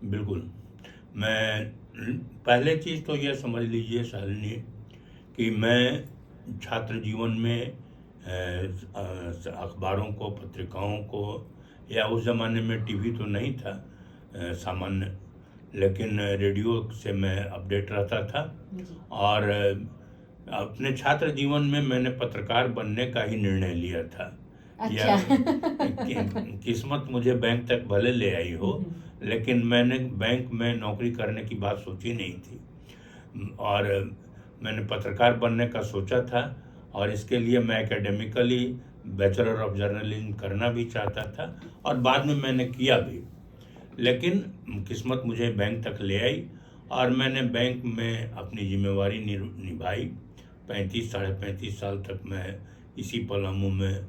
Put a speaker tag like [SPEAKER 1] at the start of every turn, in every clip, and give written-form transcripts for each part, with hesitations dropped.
[SPEAKER 1] बिल्कुल। मैं पहले चीज़ तो ये समझ लीजिए शालिनी कि मैं छात्र जीवन में अखबारों को, पत्रिकाओं को, या उस ज़माने में टीवी तो नहीं था सामान्य, लेकिन रेडियो से मैं अपडेट रहता था।
[SPEAKER 2] जी।
[SPEAKER 1] और अपने छात्र जीवन में मैंने पत्रकार बनने का ही निर्णय लिया था।
[SPEAKER 2] अच्छा।
[SPEAKER 1] यह किस्मत मुझे बैंक तक भले ले आई हो, लेकिन मैंने बैंक में नौकरी करने की बात सोची नहीं थी। और मैंने पत्रकार बनने का सोचा था, और इसके लिए मैं एकेडमिकली बैचलर ऑफ जर्नलिज्म करना भी चाहता था, और बाद में मैंने किया भी। लेकिन किस्मत मुझे बैंक तक ले आई, और मैंने बैंक में अपनी जिम्मेवारी निभाई। 35 साढ़े 35 साल तक मैं इसी पलामू में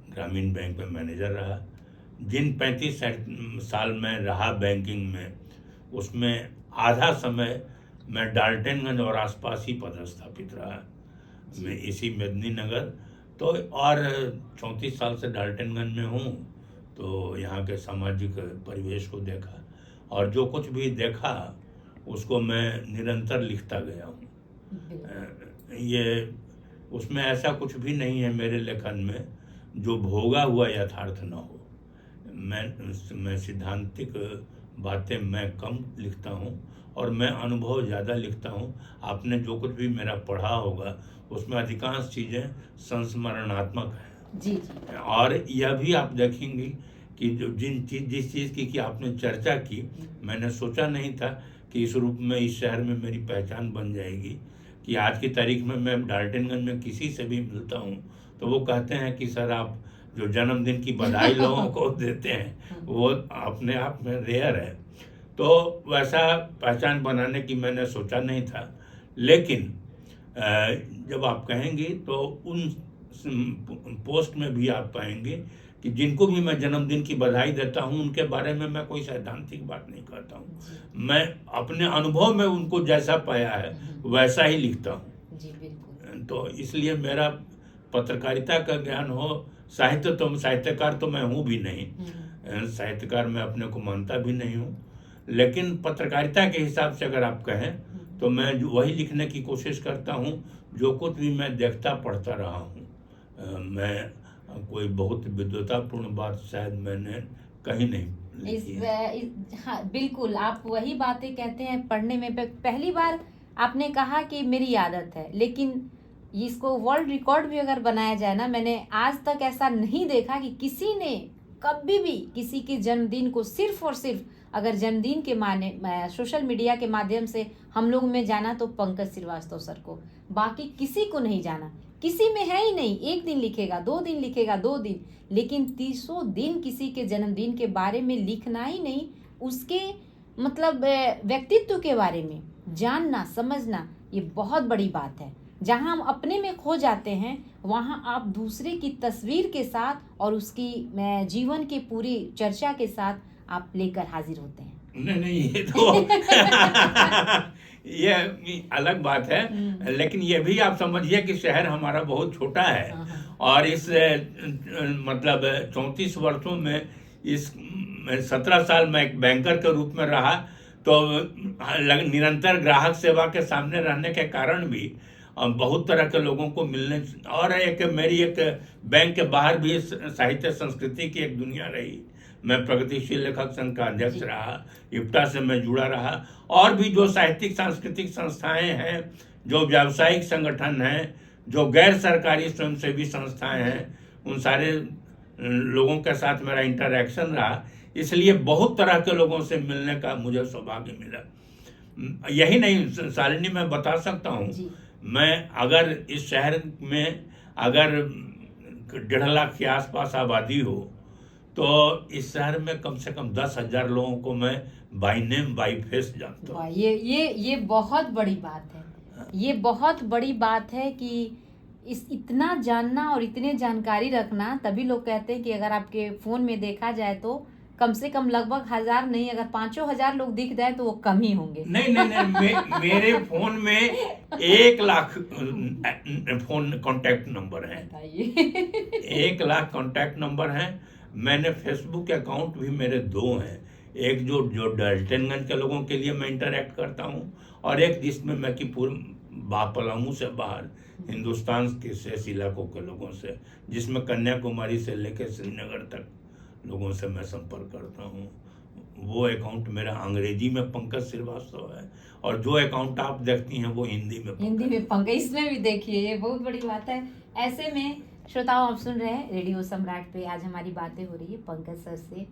[SPEAKER 1] ग्रामीण बैंक में मैनेजर रहा। जिन 35 साल में रहा बैंकिंग में, उसमें आधा समय मैं डाल्टनगंज और आसपास ही पदस्थापित रहा। मैं इसी मेदिनीनगर तो, और 34 साल से डाल्टनगंज में हूँ। तो यहाँ के सामाजिक परिवेश को देखा, और जो कुछ भी देखा उसको मैं निरंतर लिखता गया हूँ। ये उसमें ऐसा कुछ भी नहीं है मेरे लेखन में जो भोगा हुआ यथार्थ न हो। मैं सिद्धांतिक बातें मैं कम लिखता हूँ, और मैं अनुभव ज़्यादा लिखता हूँ। आपने जो कुछ भी मेरा पढ़ा होगा उसमें अधिकांश चीज़ें संस्मरणात्मक हैं।
[SPEAKER 2] जी जी।
[SPEAKER 1] और यह भी आप देखेंगी कि जो जिस चीज़ की आपने चर्चा की, मैंने सोचा नहीं था कि इस रूप में इस शहर में मेरी पहचान बन जाएगी। कि आज की तारीख में मैं डाल्टनगंज में किसी से भी मिलता हूँ तो वो कहते हैं कि सर, आप जो जन्मदिन की बधाई लोगों को देते हैं वो अपने आप में रेयर है। तो वैसा पहचान बनाने की मैंने सोचा नहीं था। लेकिन जब आप कहेंगे तो उन पोस्ट में भी आप पाएंगे कि जिनको भी मैं जन्मदिन की बधाई देता हूं उनके बारे में मैं कोई सैद्धांतिक बात नहीं करता हूं। मैं अपने अनुभव में उनको जैसा पाया है वैसा ही लिखता हूं।
[SPEAKER 2] जी बिल्कुल।
[SPEAKER 1] तो इसलिए मेरा पत्रकारिता का ज्ञान हो, साहित्यकार तो मैं हूँ भी नहीं, साहित्यकार मैं अपने को मानता भी नहीं हूँ। लेकिन पत्रकारिता के हिसाब से अगर आप कहें तो मैं वही लिखने की कोशिश करता हूँ जो कुछ भी मैं देखता पढ़ता रहा हूँ। मैं कोई बहुत विद्वतापूर्ण बात शायद मैंने कहीं नहीं लिखी है।
[SPEAKER 2] हाँ बिल्कुल, आप वही बातें कहते हैं पढ़ने में। पहली बार आपने कहा कि मेरी आदत है, लेकिन इसको वर्ल्ड रिकॉर्ड भी अगर बनाया जाए ना, मैंने आज तक ऐसा नहीं देखा कि किसी ने कभी भी किसी के जन्मदिन को सिर्फ और सिर्फ, अगर जन्मदिन के माने सोशल मीडिया के माध्यम से हम लोग में जाना तो पंकज श्रीवास्तव सर को, बाकी किसी को नहीं जाना। किसी में है ही नहीं। एक दिन लिखेगा, 2 दिन लिखेगा, 2 दिन, लेकिन 30 दिन किसी के जन्मदिन के बारे में लिखना ही नहीं, उसके मतलब व्यक्तित्व के बारे में जानना समझना, ये बहुत बड़ी बात है। जहां हम अपने में खो जाते हैं वहां आप दूसरे की तस्वीर के साथ और उसकी जीवन की पूरी चर्चा के साथ आप लेकर हाजिर होते हैं।
[SPEAKER 1] नहीं नहीं, ये तो ये अलग बात है। लेकिन ये भी आप समझिए कि शहर हमारा बहुत छोटा है, और इस मतलब 34 वर्षों में इस 17 साल मैं एक बैंकर के रूप में रहा। तो निरंतर ग्राहक सेवा के सामने रहने के कारण भी बहुत तरह के लोगों को मिलने, और मेरी एक बैंक के बाहर भी साहित्य संस्कृति की एक दुनिया रही। मैं प्रगतिशील लेखक संघ का अध्यक्ष रहा, इप्टा से मैं जुड़ा रहा, और भी जो साहित्यिक सांस्कृतिक संस्थाएं हैं, जो व्यावसायिक संगठन हैं, जो गैर सरकारी स्वयंसेवी संस्थाएं हैं, उन सारे लोगों के साथ मेरा इंटरैक्शन रहा। इसलिए बहुत तरह के लोगों से मिलने का मुझे सौभाग्य मिला। यही नहीं शालिनी, मैं बता सकता हूँ, मैं अगर इस शहर में अगर 1.5 लाख के आसपास आबादी हो तो इस शहर में कम से कम 10,000 लोगों को मैं बाई नेम बाई फेस जानता हूँ।
[SPEAKER 2] ये बहुत बड़ी बात है। ये बहुत बड़ी बात है कि इतना जानना और इतने जानकारी रखना। तभी लोग कहते हैं कि अगर आपके फोन में देखा जाए तो कम से कम लगभग 1000 नहीं, अगर 5,000 लोग दिख जाए तो वो कम ही होंगे।
[SPEAKER 1] नहीं नहीं नहीं, मेरे फोन में 1 लाख फोन कांटेक्ट नंबर हैं। 1 लाख कांटेक्ट नंबर हैं। मैंने फेसबुक अकाउंट भी मेरे 2 हैं। एक जो डाल्टनगंज के लोगों के लिए मैं इंटरेक्ट करता हूँ, और एक जिसमें मैं कि पूरे पलामू से बाहर हिंदुस्तान के शेष इलाकों के लोगों से, जिसमें कन्याकुमारी से लेकर श्रीनगर तक लोगों से मैं संपर्क करता हूँ। वो अकाउंट मेरा अंग्रेजी में पंकज श्रीवास्तव है, और जो अकाउंट आप देखती हैं वो हिंदी में
[SPEAKER 2] पंकज। इसमें भी देखिए, ये बहुत बड़ी बात है। ऐसे में श्रोताओं, आप सुन रहे हैं रेडियो सम्राट पे, आज हमारी बातें हो रही है पंकज सर से,